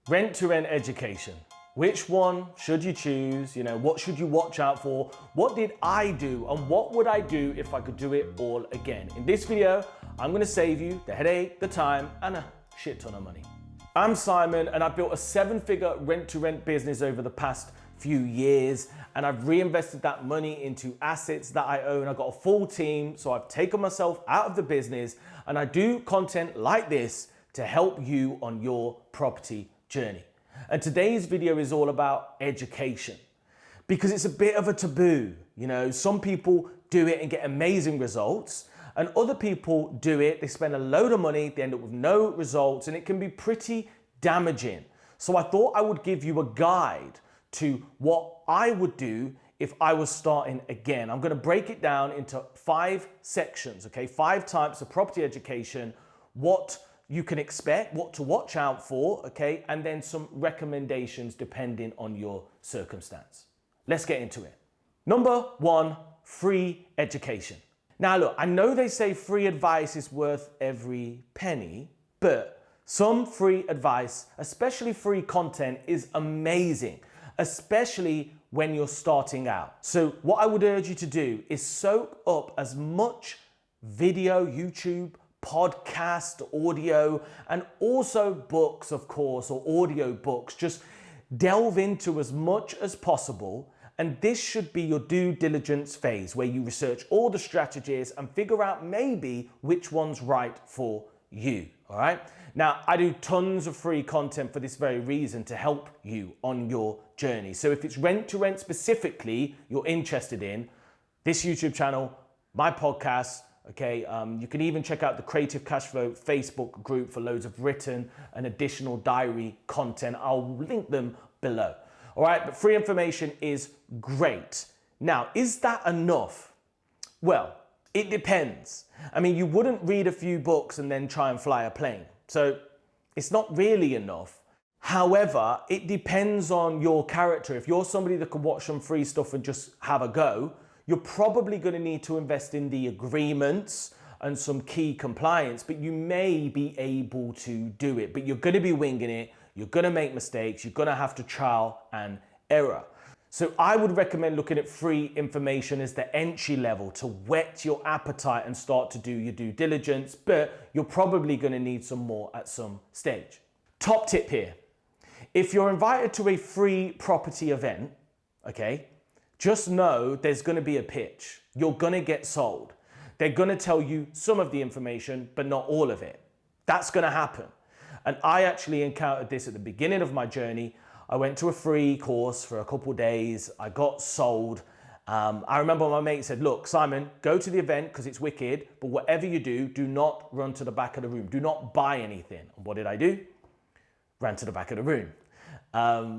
Rent-to-rent education. Which one should you choose? What should you watch out for? What did I do? And what would I do if I could do it all again? In this video, I'm gonna save you the headache, the time, and a shit ton of money. I'm Simon, and I've built a 7-figure rent-to-rent business over the past few years, and I've reinvested that money into assets that I own. I've got a full team, so I've taken myself out of the business, and I do content like this to help you on your property journey. And today's video is all about education because it's a bit of a taboo. Some people do it and get amazing results, and other people do it, they spend a load of money, they end up with no results, and it can be pretty damaging. So I thought I would give you a guide to what I would do if I was starting again. I'm going to break it down into 5 sections, okay? 5 types of property education, what you can expect, what to watch out for, okay? And then some recommendations depending on your circumstance. Let's get into it. Number 1, free education. Now look, I know they say free advice is worth every penny, but some free advice, especially free content, is amazing, especially when you're starting out. So what I would urge you to do is soak up as much video, YouTube, podcast, audio, and also books, of course, or audio books. Just delve into as much as possible. And this should be your due diligence phase where you research all the strategies and figure out maybe which one's right for you. All right. Now, I do tons of free content for this very reason, to help you on your journey. So if it's rent-to-rent specifically you're interested in, this YouTube channel, my podcast, okay, you can even check out the Creative Cashflow Facebook group for loads of written and additional diary content. I'll link them below. All right, but free information is great. Now, is that enough? Well, it depends. I mean, you wouldn't read a few books and then try and fly a plane. So it's not really enough. However, it depends on your character. If you're somebody that can watch some free stuff and just have a go, you're probably going to need to invest in the agreements and some key compliance, but you may be able to do it. But you're going to be winging it. You're going to make mistakes. You're going to have to trial and error. So I would recommend looking at free information as the entry level to whet your appetite and start to do your due diligence, but you're probably going to need some more at some stage. Top tip here. If you're invited to a free property event, okay, just know there's going to be a pitch. You're going to get sold. They're going to tell you some of the information, but not all of it. That's going to happen. And I actually encountered this at the beginning of my journey. I went to a free course for a couple of days. I got sold. I remember my mate said, look, Simon, go to the event because it's wicked, but whatever you do, do not run to the back of the room. Do not buy anything. And what did I do? Ran to the back of the room.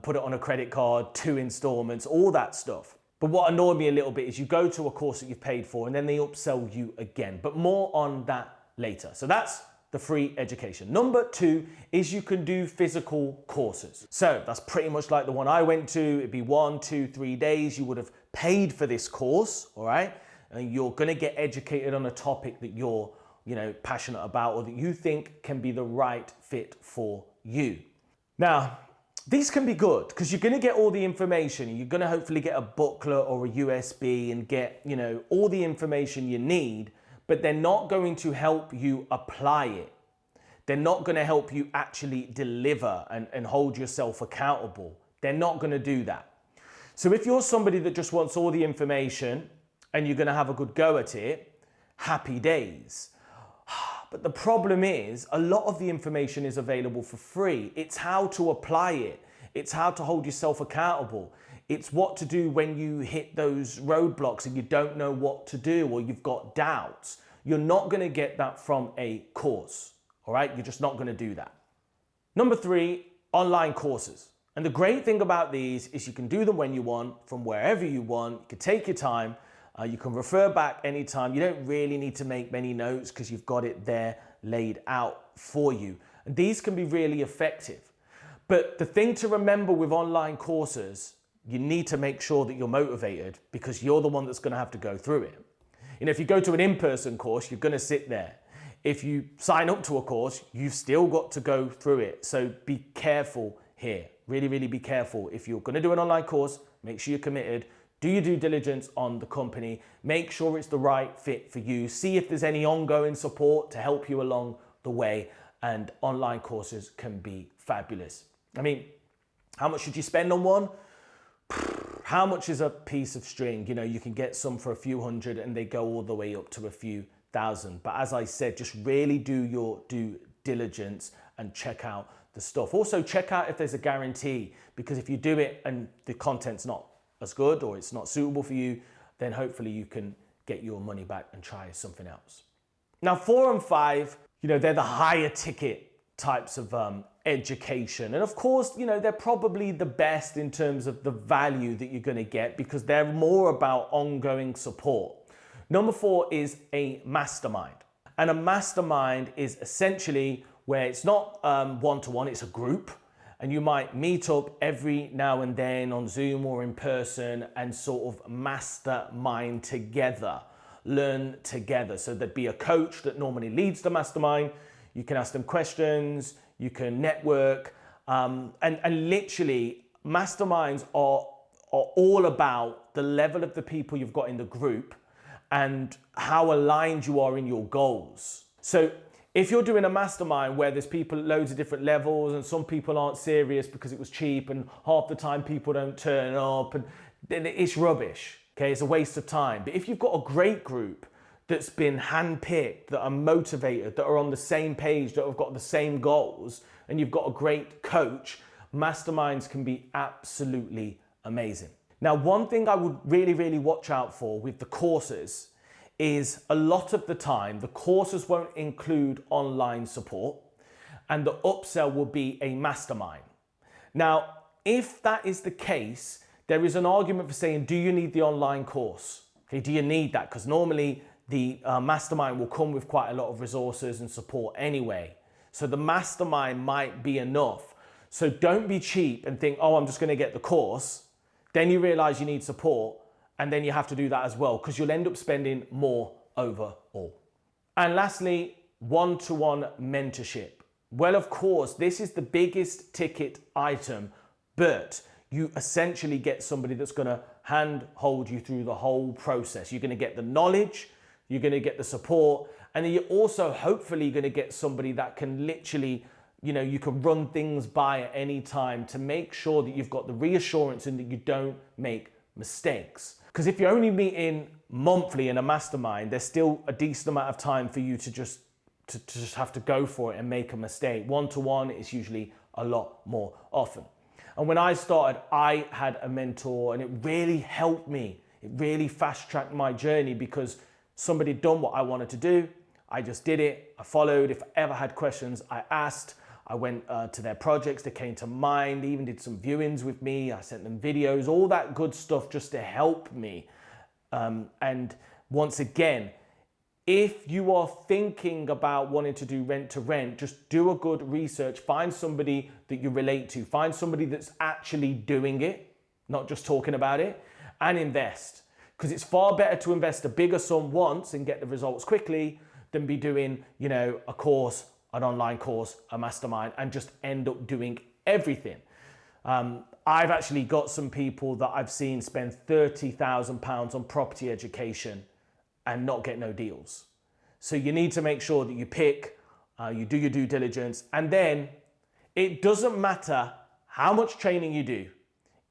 Put it on a credit card, 2 installments, all that stuff. But what annoyed me a little bit is you go to a course that you've paid for and then they upsell you again. But more on that later. So that's the free education. Number 2 is you can do physical courses. So that's pretty much like the one I went to. It'd be 1, 2, 3 days. You would have paid for this course, all right? And you're gonna get educated on a topic that you're, passionate about or that you think can be the right fit for you. Now, these can be good because you're going to get all the information. You're going to hopefully get a booklet or a USB and get, all the information you need, but they're not going to help you apply it. They're not going to help you actually deliver and hold yourself accountable. They're not going to do that. So if you're somebody that just wants all the information and you're going to have a good go at it, happy days. But the problem is a lot of the information is available for free. It's how to apply it. It's how to hold yourself accountable. It's what to do when you hit those roadblocks and you don't know what to do or you've got doubts. You're not going to get that from a course, all right? You're just not going to do that. Number 3, online courses. And the great thing about these is you can do them when you want, from wherever you want. You can take your time. You can refer back anytime. You don't really need to make many notes because you've got it there laid out for you. And these can be really effective. But the thing to remember with online courses, you need to make sure that you're motivated because you're the one that's going to have to go through it. If you go to an in-person course, you're going to sit there. If you sign up to a course, you've still got to go through it. So be careful here. Really, really be careful. If you're going to do an online course, make sure you're committed. Do your due diligence on the company. Make sure it's the right fit for you. See if there's any ongoing support to help you along the way. And online courses can be fabulous. I mean, how much should you spend on one? How much is a piece of string? You know, you can get some for a few hundred and they go all the way up to a few thousand. But as I said, just really do your due diligence and check out the stuff. Also, check out if there's a guarantee, because if you do it and the content's not as good or it's not suitable for you, then hopefully you can get your money back and try something else. Now, 4 and 5, you know, they're the higher ticket types of education. And of course, you know, they're probably the best in terms of the value that you're going to get, because they're more about ongoing support. Number 4 is a mastermind. And a mastermind is essentially where it's not one-to-one, it's a group. And you might meet up every now and then on Zoom or in person and sort of mastermind together, learn together. So there'd be a coach that normally leads the mastermind. You can ask them questions, you can network, and literally masterminds are all about the level of the people you've got in the group and how aligned you are in your goals. So if you're doing a mastermind where there's people at loads of different levels and some people aren't serious because it was cheap and half the time people don't turn up, and then it's rubbish, okay? It's a waste of time. But if you've got a great group that's been handpicked, that are motivated, that are on the same page, that have got the same goals, and you've got a great coach, masterminds can be absolutely amazing. Now, one thing I would really, really watch out for with the courses is a lot of the time, the courses won't include online support and the upsell will be a mastermind. Now, if that is the case, there is an argument for saying, do you need the online course? Okay, do you need that? Because normally the mastermind will come with quite a lot of resources and support anyway. So the mastermind might be enough. So don't be cheap and think, oh, I'm just gonna get the course. Then you realize you need support, and then you have to do that as well, because you'll end up spending more overall. And lastly, one-to-one mentorship. Well, of course, this is the biggest ticket item, but you essentially get somebody that's gonna hand-hold you through the whole process. You're gonna get the knowledge, you're gonna get the support, and then you're also hopefully gonna get somebody that can literally, you know, you can run things by at any time to make sure that you've got the reassurance and that you don't make mistakes. Because if you're only meeting monthly in a mastermind, there's still a decent amount of time for you to just have to go for it and make a mistake. One-to-one is usually a lot more often. And when I started, I had a mentor and it really helped me. It really fast-tracked my journey because somebody had done what I wanted to do. I just did it. I followed. If I ever had questions, I asked. I went to their projects that came to mind, even did some viewings with me. I sent them videos, all that good stuff just to help me. And once again, if you are thinking about wanting to do rent to rent, just do a good research. Find somebody that you relate to. Find somebody that's actually doing it, not just talking about it, and invest. Because it's far better to invest a bigger sum once and get the results quickly than be doing, you know, a course, an online course, a mastermind, and just end up doing everything. I've actually got some people that I've seen spend £30,000 on property education and not get no deals. So you need to make sure that you pick, you do your due diligence, and then it doesn't matter how much training you do.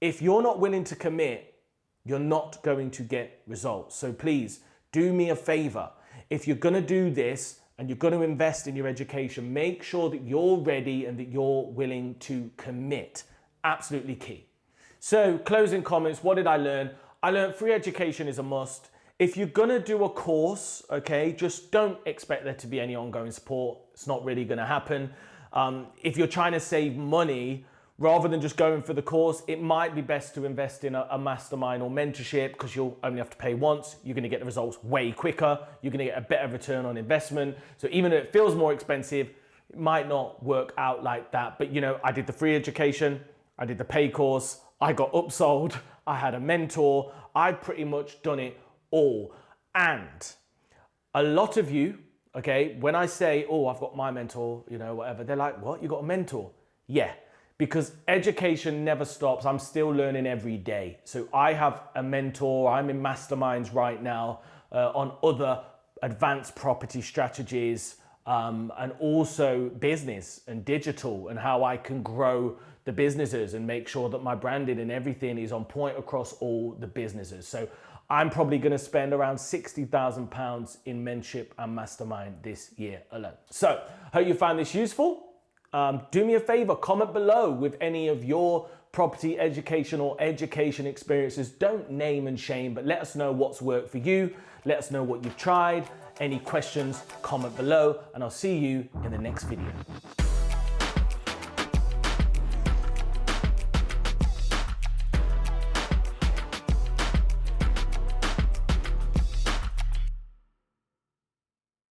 If you're not willing to commit, you're not going to get results. So please do me a favor. If you're gonna do this, and you're going to invest in your education, make sure that you're ready and that you're willing to commit. Absolutely key. So closing comments, what did I learn? I learned free education is a must. If you're going to do a course, okay, just don't expect there to be any ongoing support. It's not really going to happen. If you're trying to save money, rather than just going for the course, it might be best to invest in a mastermind or mentorship, because you'll only have to pay once. You're going to get the results way quicker. You're going to get a better return on investment. So even if it feels more expensive, it might not work out like that. But you know, I did the free education, I did the pay course, I got upsold, I had a mentor, I've pretty much done it all. And a lot of you, okay, when I say, oh, I've got my mentor, you know, whatever, they're like, what, you got a mentor? Yeah. because education never stops. I'm still learning every day. So I have a mentor. I'm in Masterminds right now on other advanced property strategies and also business and digital and how I can grow the businesses and make sure that my branding and everything is on point across all the businesses. So I'm probably going to spend around £60,000 in mentorship and mastermind this year alone. So hope you found this useful. Do me a favor, comment below with any of your property education or education experiences. Don't name and shame, but let us know what's worked for you. Let us know what you've tried. Any questions, comment below, and I'll see you in the next video.